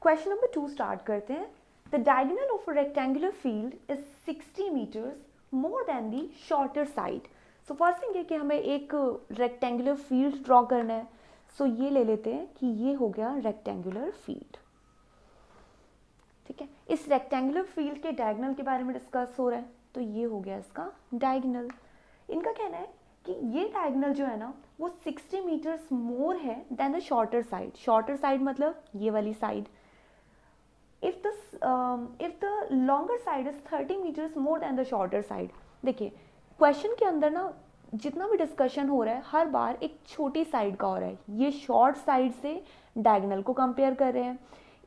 Question number 2 start करते हैं. The diagonal of a rectangular field is 60 metres more than the shorter side. So first thing है कि हमें एक rectangular field draw करना है. सो ये ले लेते हैं कि ये हो गया रेक्टेंगुलर फील्ड. ठीक है, इस रेक्टेंगुलर फील्ड के डायगोनल के बारे में डिस्कस हो रहा है, तो ये हो गया इसका डायगोनल. इनका कहना है कि ये डायगोनल जो है ना वो 60 मीटर्स मोर है than the shorter side. Shorter side मतलब ये वाली side. if the longer side is 30 meters more than the shorter side. देखिए क्वेश्चन के अंदर ना जितना भी डिस्कशन हो रहा है हर बार एक छोटी साइड का हो रहा है. ये शॉर्ट साइड से डायगोनल को कंपेयर कर रहे हैं,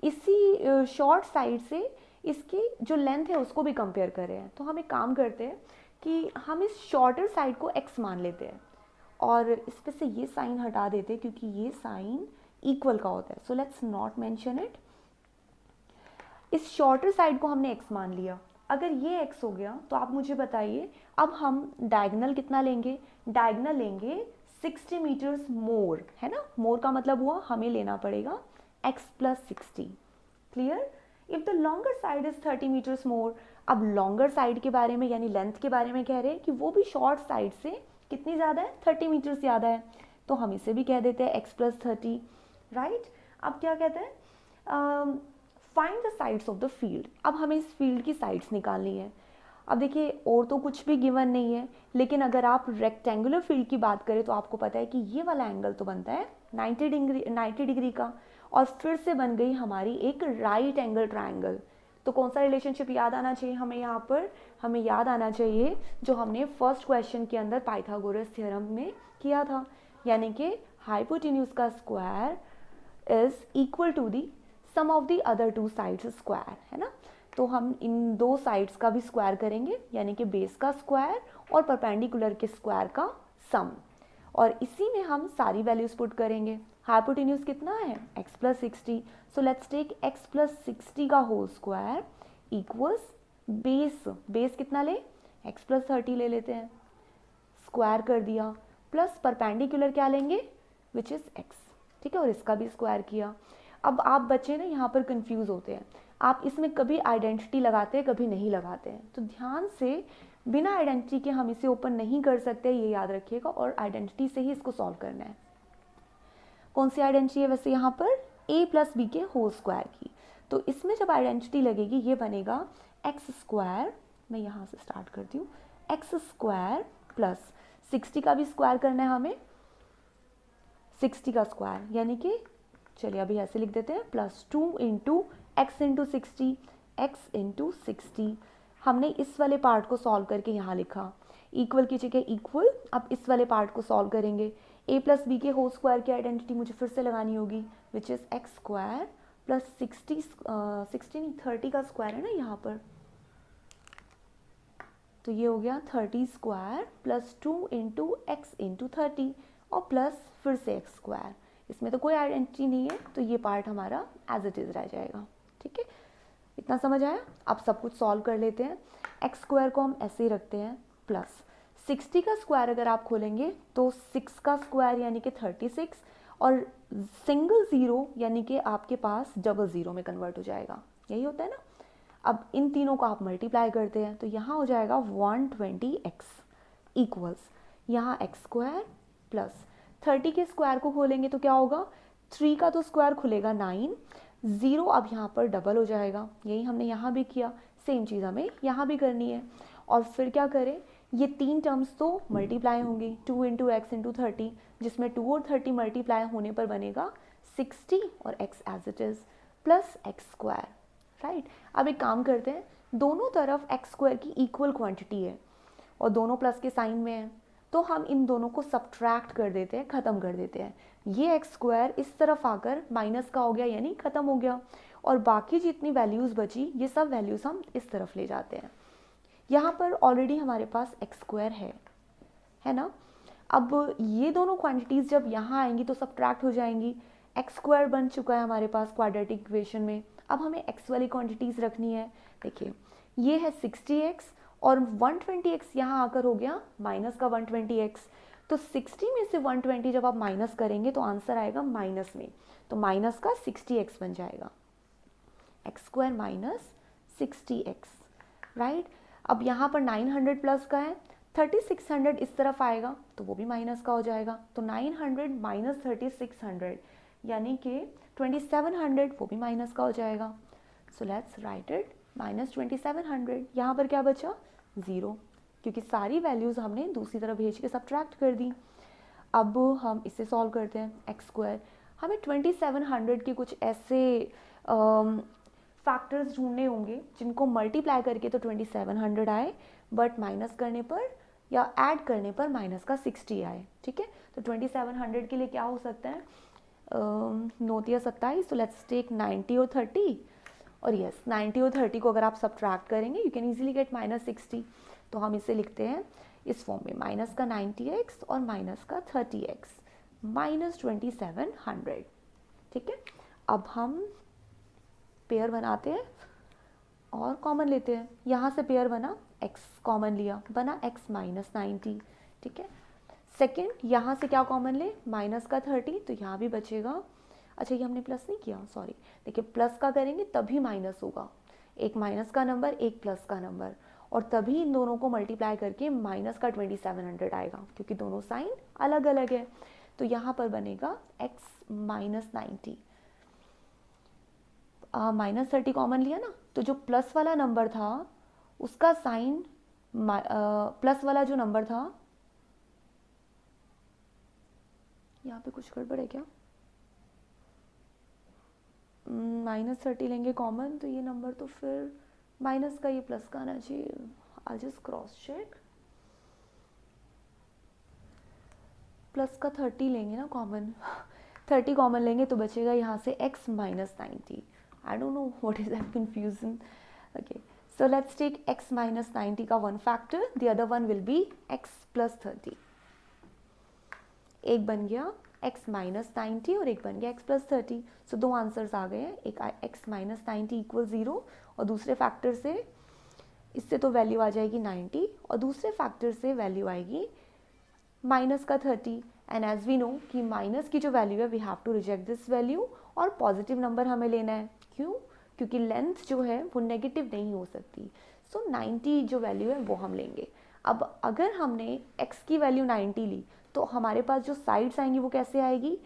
इसी शॉर्ट साइड से इसकी जो लेंथ है उसको भी कंपेयर कर रहे हैं. तो हम एक काम करते हैं कि हम इस शॉर्टर साइड को x मान लेते हैं और इस पे से ये साइन हटा देते हैं क्योंकि ये साइन इक्वल का होता है. So let's not mention it. इस शॉर्टर साइड को हमने x मान लिया. अगर ये x हो गया तो आप मुझे बताइए अब हम डायगोनल कितना लेंगे. डायगोनल लेंगे 60 मीटर्स मोर, है ना. मोर का मतलब हुआ हमें लेना पड़ेगा x plus 60. Clear. If the longer side is 30 metres more. अब लॉन्गर साइड के बारे में यानी लेंथ के बारे में कह रहे हैं कि वो भी शॉर्ट साइड से कितनी ज़्यादा है, 30 मीटर्स ज़्यादा है. तो हम इसे भी कह देते हैं x प्लस 30. राइट. अब क्या कहते हैं, find the sides of the field. अब हमें इस फील्ड की साइड्स निकालनी है. अब देखिए और तो कुछ भी गिवन नहीं है, लेकिन अगर आप रेक्टेंगुलर फील्ड की बात करें तो आपको पता है कि ये वाला एंगल तो बनता है 90 डिग्री का. और फिर से बन गई हमारी एक राइट एंगल ट्राइंगल. तो कौन सा रिलेशनशिप याद आना चाहिए हमें यहाँ पर. हमें याद आना चाहिए जो हमने फर्स्ट क्वेश्चन के अंदर पाइथागोरस थ्योरम में किया था, यानी कि हाइपोटेन्यूज का square is equal to the sum of the other two sides square, है ना. तो हम इन दो साइड्स का भी स्क्वायर करेंगे, यानी कि बेस का स्क्वायर और परपेंडिकुलर के स्क्वायर का सम. और इसी में हम सारी वैल्यूज पुट करेंगे. हाइपोटेन्यूज कितना है x plus 60. So let's take x plus 60 का whole square equals base. Base कितना ले, x प्लस 30 ले लेते हैं, स्क्वायर कर दिया, प्लस परपेंडिकुलर क्या लेंगे विच इज़ x. ठीक है, और इसका भी स्क्वायर किया. अब आप बच्चे ना यहाँ पर कंफ्यूज होते हैं. आप इसमें कभी आइडेंटिटी लगाते हैं कभी नहीं लगाते हैं. तो ध्यान से बिना आइडेंटिटी के हम इसे ओपन नहीं कर सकते, ये याद रखिएगा. और आइडेंटिटी से ही इसको सॉल्व करना है. कौन सी आइडेंटिटी है वैसे यहाँ पर, a प्लस बी के होल स्क्वायर की. तो इसमें जब आइडेंटिटी लगेगी ये बनेगा एक्स स्क्वायर. मैं यहाँ से स्टार्ट करती हूँ. एक्स स्क्वायर प्लस 60 का भी स्क्वायर करना है हमें, 60 का स्क्वायर यानी कि चलिए अभी ऐसे लिख देते हैं plus 2 into x into 60. X into 60 हमने इस वाले पार्ट को सॉल्व करके यहाँ लिखा, इक्वल की जगह इक्वल. अब इस वाले पार्ट को सॉल्व करेंगे. a प्लस बी के होल स्क्वायर की आइडेंटिटी मुझे फिर से लगानी होगी which is x square plus 30 का स्क्वायर है ना यहाँ पर. तो ये हो गया 30 square plus 2 into x into 30 और प्लस फिर से एक्स स्क्वायर. इसमें तो कोई आइडेंटिटी नहीं है तो ये पार्ट हमारा एज इट इज़ रह जाएगा. ठीक है, इतना समझ आया. अब सब कुछ सॉल्व कर लेते हैं. एक्स स्क्वायर को हम ऐसे ही रखते हैं प्लस 60 का स्क्वायर अगर आप खोलेंगे तो 6 का स्क्वायर यानी कि 36 और सिंगल ज़ीरो यानी कि आपके पास डबल ज़ीरो में कन्वर्ट हो जाएगा. यही होता है ना. अब इन तीनों को आप मल्टीप्लाई करते हैं तो यहाँ हो जाएगा 120x इक्वल्स यहाँ एक्स स्क्वायर प्लस 30 के स्क्वायर को खोलेंगे तो क्या होगा, 3 का तो स्क्वायर खुलेगा 9, ज़ीरो अब यहाँ पर डबल हो जाएगा. यही हमने यहाँ भी किया, सेम चीज़ हमें यहाँ भी करनी है. और फिर क्या करें, ये तीन टर्म्स तो मल्टीप्लाई होंगी 2 इंटू एक्स इंटू 30, जिसमें 2 और 30 मल्टीप्लाई होने पर बनेगा 60 और x as it is plus x square. Right. अब एक काम करते हैं, दोनों तरफ एक्स स्क्वायर की इक्वल क्वांटिटी है और दोनों प्लस के साइन में है, तो हम इन दोनों को सब्ट्रैक्ट कर देते हैं, ख़त्म कर देते हैं. ये एक्स स्क्वायर इस तरफ आकर माइनस का हो गया यानी ख़त्म हो गया. और बाकी जितनी वैल्यूज़ बची ये सब वैल्यूज़ हम इस तरफ ले जाते हैं. यहाँ पर ऑलरेडी हमारे पास एक्स स्क्वायर है ना. अब ये दोनों क्वांटिटीज़ जब यहाँ आएंगी तो सब्ट्रैक्ट हो जाएंगी. एक्स स्क्वायर बन चुका है हमारे पास क्वाड्रेटिक इक्वेशन में. अब हमें एक्स वाली क्वांटिटीज़ रखनी है. देखिए ये है 60x और 120x यहाँ आकर हो गया माइनस का 120x. तो 60 में से 120 जब आप माइनस करेंगे तो आंसर आएगा माइनस में, तो माइनस का 60x बन जाएगा. X square minus 60x, right. अब यहाँ पर 900 प्लस का है, 3600 इस तरफ आएगा तो वो भी माइनस का हो जाएगा, तो 900 माइनस 3600 यानी कि 2700 वो भी माइनस का हो जाएगा। So let's write it minus 2700। यहाँ पर क्या बचा, 0, क्योंकि सारी वैल्यूज़ हमने दूसरी तरफ भेज के सब्ट्रैक्ट कर दी। अब हम इसे सॉल्व करते हैं, एक्स स्क्वायर, हमें 2700 के कुछ ऐसे फैक्टर्स ढूंढने होंगे जिनको मल्टीप्लाई करके तो 2700 आए, बट माइनस करने पर या ऐड करने पर माइनस का 60 आए, ठीक है। तो 2700 के लिए क्या हो सकता है, 9 या 27, तो लेट्स टेक 90 और 30, और यस 90 और 30 को अगर आप सब्ट्रैक्ट करेंगे you can easily get minus 60। तो हम इसे लिखते हैं इस फॉर्म में, माइनस का 90x और माइनस का 30x माइनस 2700, ठीक है। अब हम पेयर बनाते हैं और कॉमन लेते हैं, यहाँ से पेयर बना, x कॉमन लिया, बना x माइनस 90, ठीक है। सेकेंड, यहाँ से क्या कॉमन ले, माइनस का 30, तो यहाँ भी बचेगा, अच्छा ये हमने प्लस नहीं किया, सॉरी, देखिए प्लस का करेंगे तभी माइनस होगा, एक माइनस का नंबर एक प्लस का नंबर, और तभी इन दोनों को मल्टीप्लाई करके माइनस का 2700 आएगा, क्योंकि दोनों साइन अलग अलग है। तो यहाँ पर बनेगा x माइनस 90, माइनस 30 कॉमन लिया ना, तो जो प्लस वाला नंबर था उसका साइन, प्लस वाला जो नंबर था, यहाँ पे कुछ गड़बड़ है क्या, माइनस 30 लेंगे कॉमन, तो ये नंबर तो फिर माइनस का ये प्लस का आना चाहिए, I just cross check, plus का 30 लेंगे ना कॉमन, 30 कॉमन लेंगे तो बचेगा यहाँ से x minus 90, I don't know what is that confusion, okay. So let's take x minus 90 का one factor, the other one will be x plus 30, एक बन गया x माइनस 90 और एक बन गया x प्लस 30, सो दो आंसर्स आ गए हैं, एक x माइनस 90 इक्वल 0 और दूसरे फैक्टर से, इससे तो वैल्यू आ जाएगी 90 और दूसरे फैक्टर से वैल्यू आएगी माइनस का 30, एंड एज वी नो कि माइनस की जो वैल्यू है we have to reject this value, और पॉजिटिव नंबर हमें लेना है, क्यों, क्योंकि लेंथ जो है वो नेगेटिव नहीं हो सकती, सो 90 जो वैल्यू है वो हम लेंगे। अब अगर हमने x की वैल्यू 90 ली तो हमारे पास जो साइड्स आएंगी वो कैसे आएगी,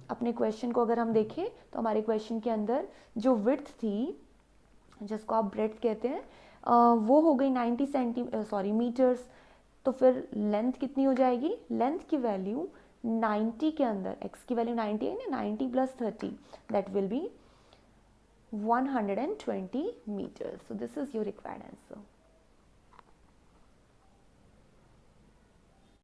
अपने क्वेश्चन को अगर हम देखें तो हमारे क्वेश्चन के अंदर जो विड्थ थी, जिसको आप ब्रेड्थ कहते हैं, वो हो गई 90 मीटर्स, तो फिर लेंथ कितनी हो जाएगी, लेंथ की वैल्यू 90 के अंदर, x की वैल्यू 90 है ना, 90 plus 30 that will be 120 metres, so this is your required answer.